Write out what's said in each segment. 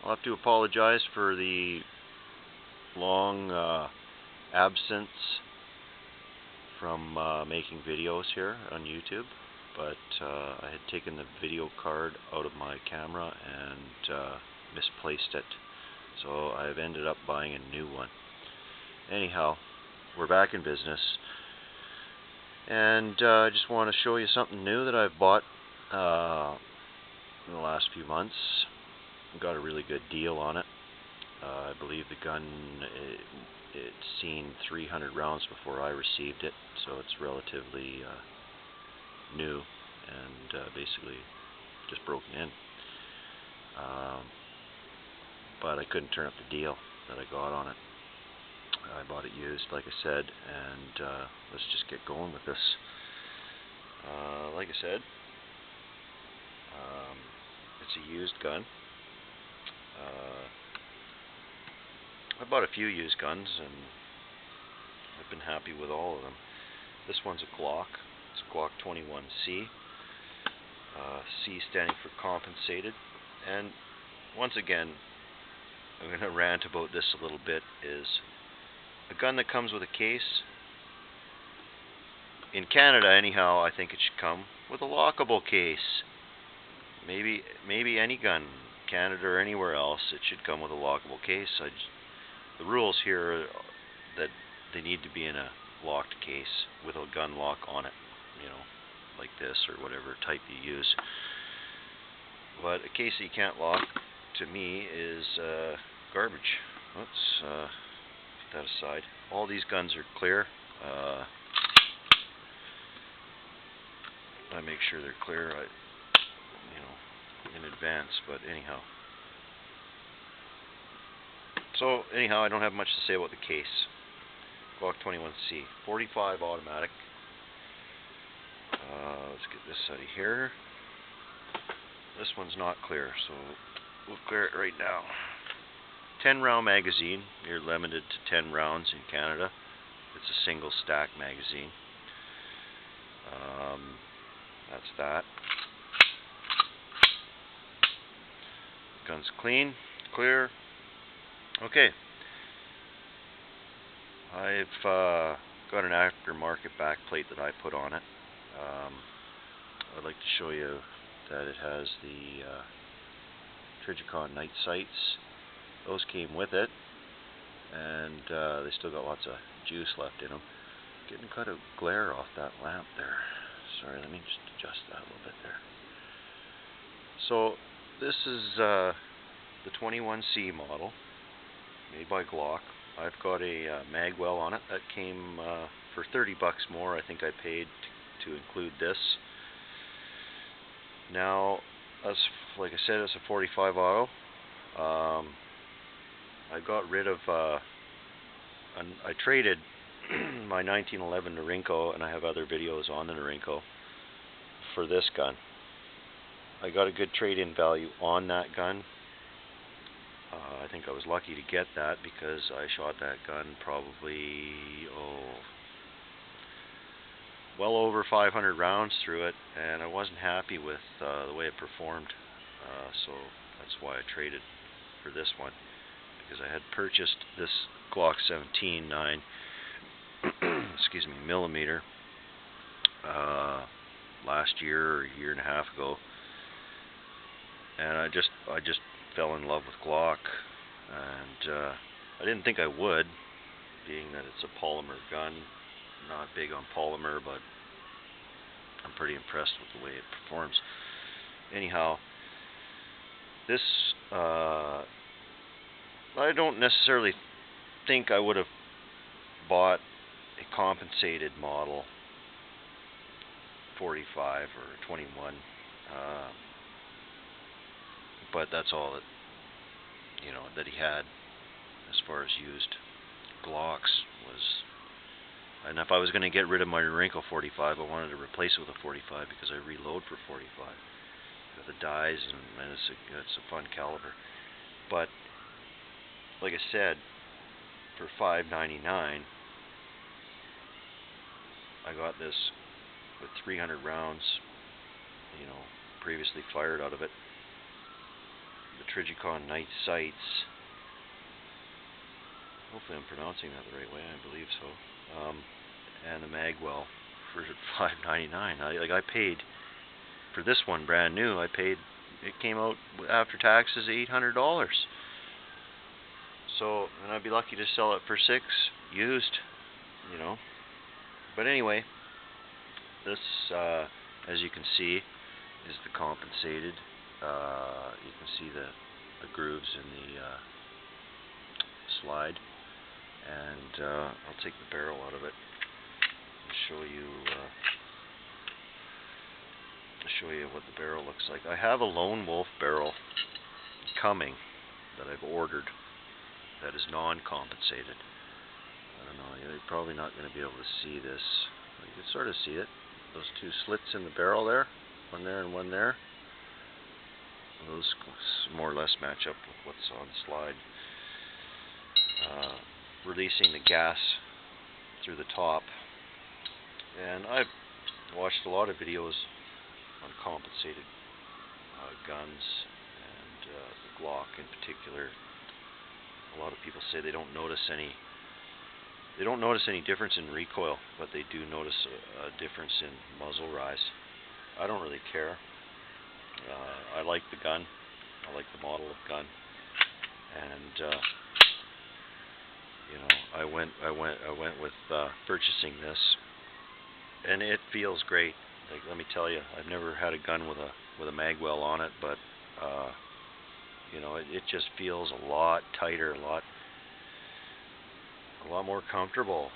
I'll have to apologize for the long absence from making videos here on YouTube, but I had taken the video card out of my camera and misplaced it, so I've ended up buying a new one. Anyhow, we're back in business, and I just want to show you something new that I've bought in the last few months. Got a really good deal on it. I believe the gun, it's seen 300 rounds before I received it, so it's relatively new and basically just broken in. But I couldn't turn up the deal that I got on it. I bought it used, like I said, and let's just get going with this. Like I said, it's a used gun. I bought a few used guns, and I've been happy with all of them. This one's a Glock. It's a Glock 21C. C standing for compensated. And once again, I'm going to rant about this a little bit. Is a gun that comes with a case. In Canada, anyhow, I think it should come with a lockable case. Maybe any gun, Canada or anywhere else, it should come with a lockable case. The rules here are that they need to be in a locked case with a gun lock on it, you know, like this or whatever type you use. But a case that you can't lock, to me, is garbage. Let's put that aside. All these guns are clear. I make sure they're clear, in advance. But anyhow. So anyhow, I don't have much to say about the case. Glock 21C, 45 automatic. Let's get this out of here. This one's not clear, so we'll clear it right now. 10 round magazine. You're limited to 10 rounds in Canada. It's a single stack magazine. That's that. Gun's clean, clear. Okay. I've got an aftermarket backplate that I put on it. I'd like to show you that it has the Trigicon night sights. Those came with it, and they still got lots of juice left in them. Getting quite a glare off that lamp there. Sorry, let me just adjust that a little bit there. So this is the 21C model, made by Glock. I've got a magwell on it that came for $30 more. I think I paid to include this. Now, like I said, it's a 45 auto. I got rid of, I traded my 1911 Norinco, and I have other videos on the Norinco, for this gun. I got a good trade-in value on that gun. I think I was lucky to get that because I shot that gun probably, well over 500 rounds through it, and I wasn't happy with the way it performed. So that's why I traded for this one, because I had purchased this Glock 17 9 excuse me, millimeter last year or a year and a half ago, and I just fell in love with Glock, and I didn't think I would, being that it's a polymer gun. Not big on polymer, but I'm pretty impressed with the way it performs. Anyhow, this I don't necessarily think I would have bought a compensated model 45 or 21, but that's all that that he had as far as used Glocks was. And if I was going to get rid of my Norinco 45, I wanted to replace it with a 45 because I reload for 45 with the dies, and it's a fun caliber. But like I said, for $5.99, I got this with 300 rounds, previously fired out of it. The Trigicon night sights. Hopefully I'm pronouncing that the right way. I believe so. And the magwell for $5.99. I paid for this one brand new. I paid. It came out after taxes $800. So, and I'd be lucky to sell it for $6 used. You know. But anyway, this, as you can see, is the compensated. You can see the grooves in the slide, and I'll take the barrel out of it and show you what the barrel looks like. I have a Lone Wolf barrel coming that I've ordered that is non-compensated. I don't know, you're probably not going to be able to see this. You can sort of see it. Those two slits in the barrel there, one there and one there. Those more or less match up with what's on the slide. Releasing the gas through the top. And I've watched a lot of videos on compensated guns, and the Glock in particular. A lot of people say they don't notice any difference in recoil, but they do notice a difference in muzzle rise. I don't really care. I like the gun. I like the model of gun, and you know, I went with purchasing this, and it feels great. Like, let me tell you, I've never had a gun with a magwell on it, but you know, it just feels a lot tighter, a lot more comfortable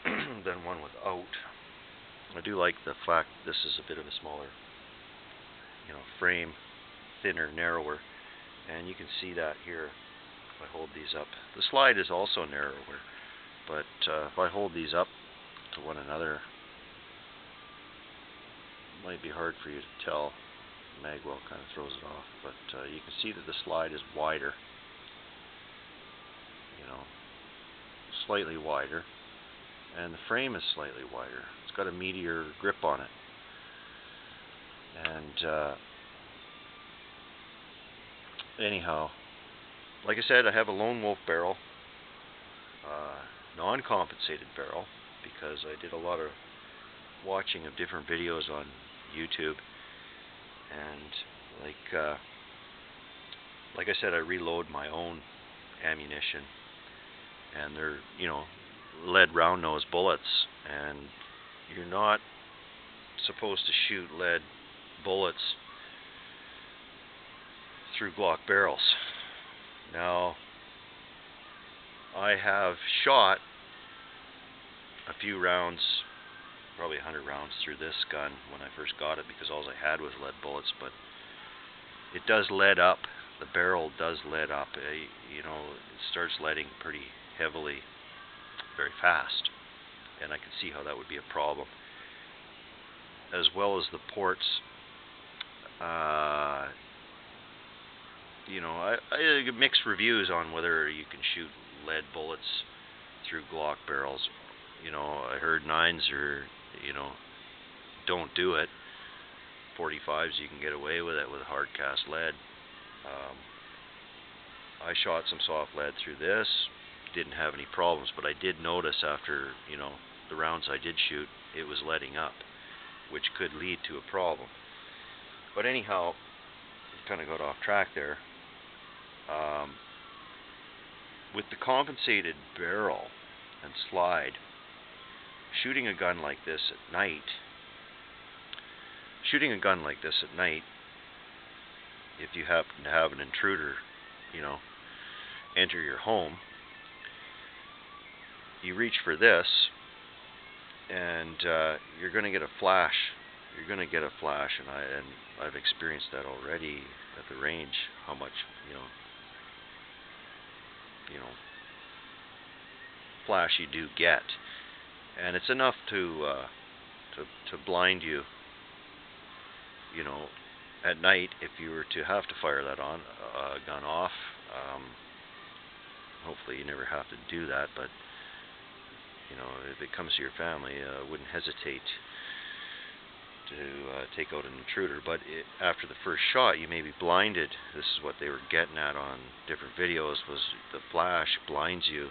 than one without. I do like the fact this is a bit of a smaller, you know, frame, thinner, narrower, and you can see that here if I hold these up. The slide is also narrower, but if I hold these up to one another, it might be hard for you to tell. The magwell kind of throws it off, but you can see that the slide is wider, you know, slightly wider, and the frame is slightly wider. It's got a meatier grip on it, and anyhow, like I said, I have a Lone Wolf barrel, non-compensated barrel, because I did a lot of watching of different videos on YouTube, and like I said, I reload my own ammunition, and they're, you know, lead round nose bullets, and you're not supposed to shoot lead bullets through Glock barrels. Now, I have shot a few rounds, probably 100 rounds through this gun when I first got it, because all I had was lead bullets, but it does lead up. The barrel does lead up. You know, it starts leading pretty heavily, very fast, and I can see how that would be a problem. As well as the ports, you know, I mixed reviews on whether you can shoot lead bullets through Glock barrels. You know, I heard 9s are, you know, don't do it. 45s you can get away with it with hard cast lead. I shot some soft lead through this, didn't have any problems, but I did notice after, you know, the rounds I did shoot, it was letting up, which could lead to a problem. But anyhow, kind of got off track there. With the compensated barrel and slide, shooting a gun like this at night, if you happen to have an intruder, you know, enter your home, you reach for this, and you're going to get a flash. You're going to get a flash, and I've experienced that already at the range. How much, you know, flash you do get, and it's enough to blind you. You know, at night, if you were to have to fire that gun off. Hopefully, you never have to do that, but you know, if it comes to your family, I wouldn't hesitate to take out an intruder. But after the first shot, you may be blinded. This is what they were getting at on different videos, was the flash blinds you,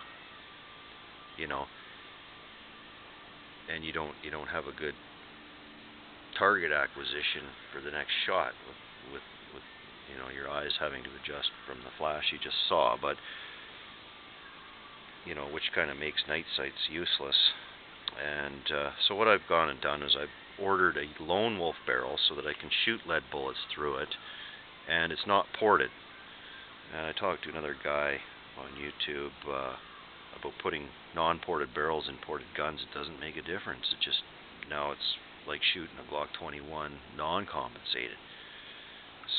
you know, and you don't have a good target acquisition for the next shot with you know, your eyes having to adjust from the flash you just saw. But you know, which kind of makes night sights useless. And so what I've gone and done is I've ordered a lone wolf barrel so that I can shoot lead bullets through it, and it's not ported. And I talked to another guy on YouTube about putting non-ported barrels in ported guns. It doesn't make a difference. It just, now it's like shooting a Glock 21 non-compensated.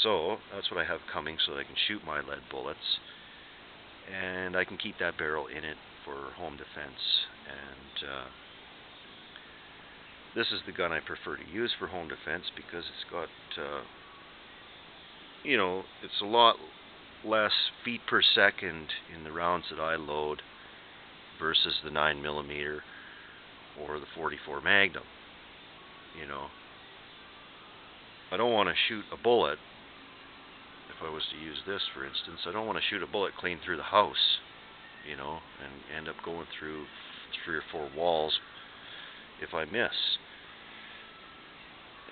So that's what I have coming, so that I can shoot my lead bullets, and I can keep that barrel in it for home defense. And this is the gun I prefer to use for home defense because it's got, you know, it's a lot less feet per second in the rounds that I load versus the 9mm or the 44 Magnum. You know, I don't want to shoot a bullet. If I was to use this, for instance, I don't want to shoot a bullet clean through the house, you know, and end up going through 3 or 4 walls if I miss.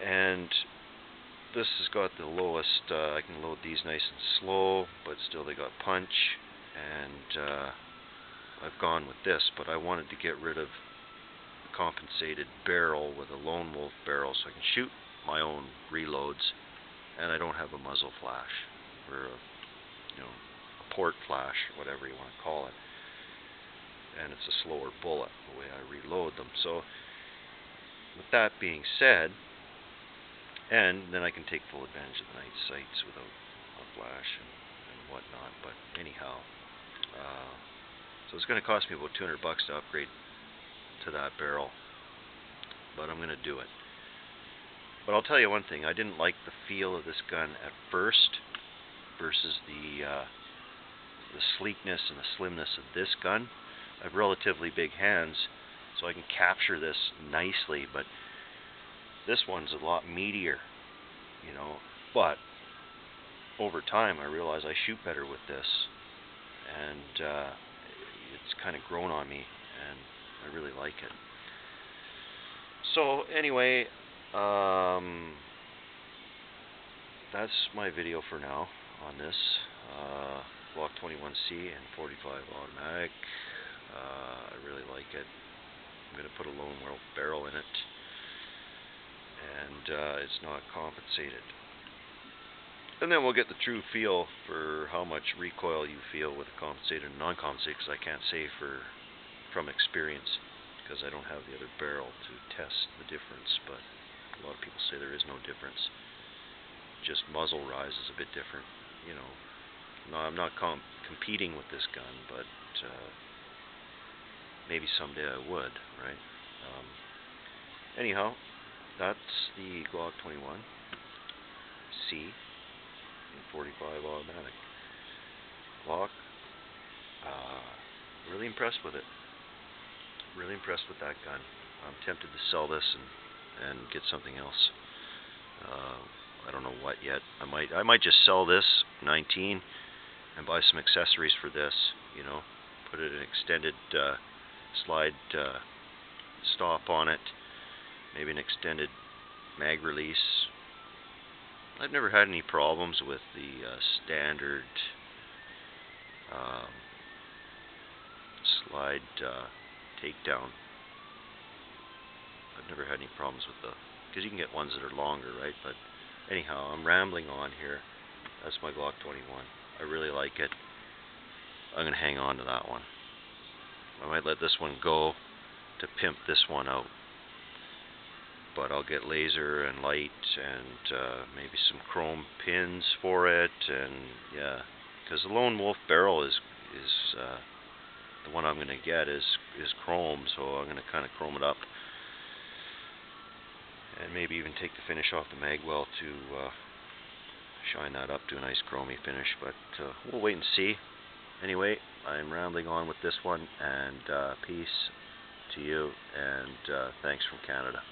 And this has got the lowest, I can load these nice and slow, but still they got punch, and I've gone with this, but I wanted to get rid of the compensated barrel with a lone wolf barrel so I can shoot my own reloads, and I don't have a muzzle flash, or a, you know, a port flash, whatever you want to call it. And it's a slower bullet the way I reload them. So with that being said, and then I can take full advantage of the night sights without a flash and whatnot. But anyhow, so it's going to cost me about $200 to upgrade to that barrel, but I'm going to do it. But I'll tell you one thing, I didn't like the feel of this gun at first versus the sleekness and the slimness of this gun. I have relatively big hands, so I can capture this nicely, but this one's a lot meatier, you know. But over time I realize I shoot better with this, and it's kind of grown on me, and I really like it. So anyway, that's my video for now on this Glock 21C and 45 automatic. I really like it. I'm going to put a lone wolf barrel in it, and it's not compensated. And then we'll get the true feel for how much recoil you feel with a compensated and non-compensated, because I can't say from experience, because I don't have the other barrel to test the difference. But a lot of people say there is no difference. Just muzzle rise is a bit different, you know. No, I'm not competing with this gun, but maybe someday I would, right? Anyhow, that's the Glock 21C in 45 automatic. Glock, really impressed with it. Really impressed with that gun. I'm tempted to sell this and get something else. I don't know what yet. I might just sell this 19 and buy some accessories for this. You know, put it an extended slide stop on it, maybe an extended mag release. I've never had any problems with the standard slide takedown. I've never had any problems with the, because you can get ones that are longer, right? But anyhow, I'm rambling on here. That's my Glock 21. I really like it. I'm going to hang on to that one. I might let this one go to pimp this one out. But I'll get laser and light and maybe some chrome pins for it, and yeah, because the lone wolf barrel is the one I'm going to get is chrome, so I'm going to kind of chrome it up, and maybe even take the finish off the mag well to shine that up to a nice chromy finish. But we'll wait and see. Anyway, I'm rambling on with this one, and peace to you, and thanks from Canada.